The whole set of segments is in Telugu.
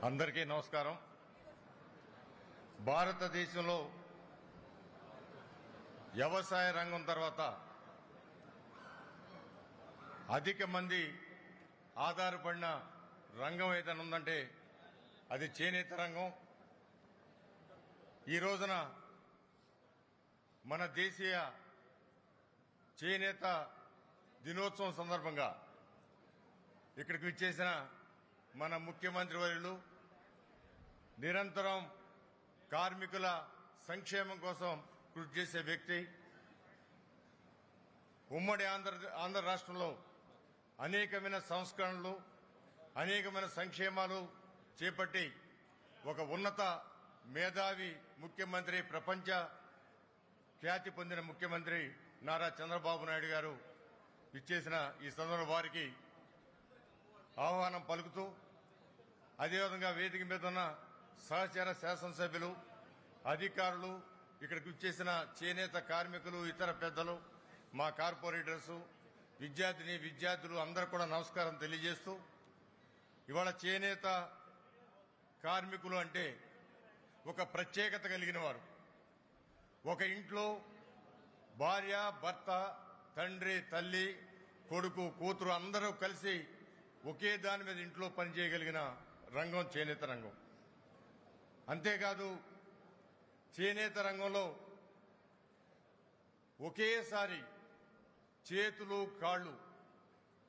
అందరికీ నమస్కారం. భారతదేశంలో వ్యవసాయ రంగం తర్వాత అధిక మంది ఆధారపడిన రంగం ఏదైనా ఉందంటే అది చేనేత రంగం. ఈ రోజున మన దేశీయ చేనేత దినోత్సవం సందర్భంగా ఇక్కడికి విచ్చేసిన మన ముఖ్యమంత్రి వర్యులు నిరంతరం కార్మికుల సంక్షేమం కోసం కృషి చేసే వ్యక్తి, ఉమ్మడి ఆంధ్ర రాష్ట్రంలో అనేకమైన సంస్కరణలు, అనేకమైన సంక్షేమాలు చేపట్టి ఒక ఉన్నత మేధావి ముఖ్యమంత్రి, ప్రపంచ ఖ్యాతి పొందిన ముఖ్యమంత్రి నారా చంద్రబాబు నాయుడు గారు ఇచ్చేసిన ఈ సందర్భంలో వారికి ఆహ్వానం పలుకుతూ, అదేవిధంగా వేదిక మీద ఉన్న సహచర శాసనసభ్యులు, అధికారులు, ఇక్కడికి వచ్చేసిన చేనేత కార్మికులు, ఇతర పెద్దలు, మా కార్పొరేటర్స్, విద్యార్థులు అందరూ కూడా నమస్కారం తెలియజేస్తూ, ఇవాళ చేనేత కార్మికులు అంటే ఒక ప్రత్యేకత కలిగిన వారు. ఒక ఇంట్లో భార్య, భర్త, తండ్రి, తల్లి, కొడుకు, కూతురు అందరూ కలిసి ఒకే దాని మీద ఇంట్లో పనిచేయగలిగిన రంగం చేనేత రంగం. అంతేకాదు, చేనేత రంగంలో ఒకేసారి చేతులు,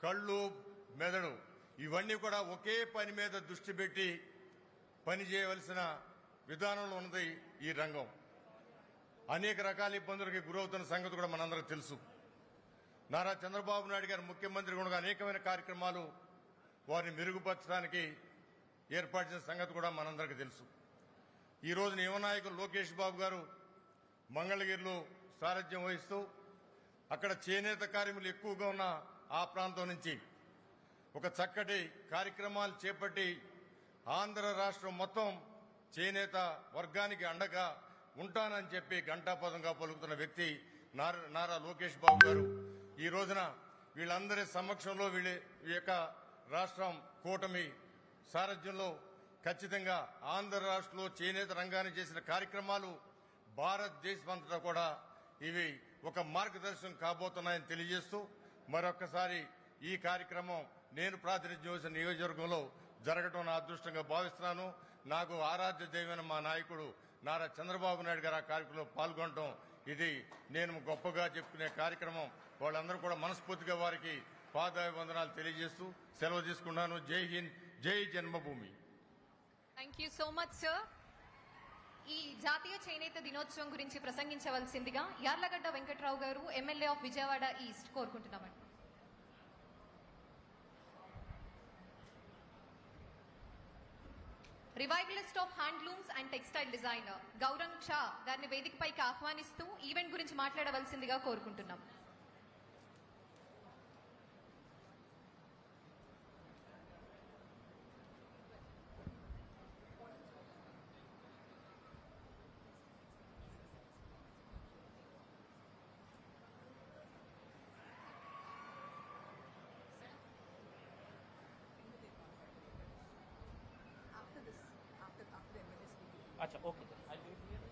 కళ్ళు, మెదడు ఇవన్నీ కూడా ఒకే పని మీద దృష్టి పెట్టి పని చేయవలసిన విధానంలో ఉన్నది ఈ రంగం. అనేక రకాల ఇబ్బందులకి గురవుతున్న సంగతి కూడా మనందరికీ తెలుసు. నారా చంద్రబాబు నాయుడు గారు ముఖ్యమంత్రి కూడా అనేకమైన కార్యక్రమాలు వారిని మెరుగుపరచడానికి ఏర్పాటు చేసిన సంగతి కూడా మనందరికీ తెలుసు. ఈ రోజున యువ నాయకులు లోకేష్ బాబు గారు మంగళగిరిలో సారథ్యం వహిస్తూ అక్కడ చేనేత కార్మికులు ఎక్కువగా ఉన్న ఆ ప్రాంతం నుంచి ఒక చక్కటి కార్యక్రమాలు చేపట్టి ఆంధ్ర రాష్ట్రం మొత్తం చేనేత వర్గానికి అండగా ఉంటానని చెప్పి ఘంటాపదంగా పలుకుతున్న వ్యక్తి నారా లోకేష్ బాబు గారు ఈ రోజున వీళ్ళందరి సమక్షంలో వీళ్ళ యొక్క రాష్ట్రం కూటమి సారథ్యంలో ఖచ్చితంగా ఆంధ్ర రాష్ట్రంలో చేనేత రంగానికి చేసిన కార్యక్రమాలు భారతదేశమంతటా కూడా ఇవి ఒక మార్గదర్శనం కాబోతున్నాయని తెలియజేస్తూ, మరొక్కసారి ఈ కార్యక్రమం నేను ప్రాతినిధ్యం వహించిన నియోజకవర్గంలో జరగడం నా అదృష్టంగా భావిస్తున్నాను. నాకు ఆరాధ్య దైవమైన మా నాయకుడు నారా చంద్రబాబు నాయుడు గారు ఆ కార్యక్రమంలో పాల్గొనడం ఇది నేను గొప్పగా చెప్పుకునే కార్యక్రమం. వాళ్ళందరూ కూడా మనస్ఫూర్తిగా వారికి పాదాభివందనాలు తెలియజేస్తూ సెలవు తీసుకున్నాను. జై హింద్, జై జన్మభూమి. Thank you so much sir. ఈ జాతీయ చేనేత దినోత్సవం గురించి ప్రసంగించవలసిందిగా Yarlagadda Venkatrao garu, MLA of Vijayawada east కోరుకుంటున్నామండి. Revivalist of handlooms and textile designer Gaurang Shah గారిని వేదికపైకి ఆహ్వానిస్తూ ఈవెంట్ గురించి మాట్లాడవలసిందిగా కోరుకుంటున్నాం. अच्छा, okay sir, I will hear.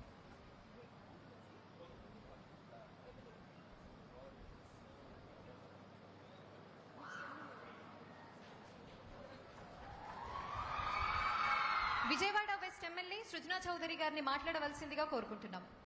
Vijayawada west MLA Srujana Chowdary గారిని మాట్లాడవలసిందిగా కోరుకుంటున్నాం.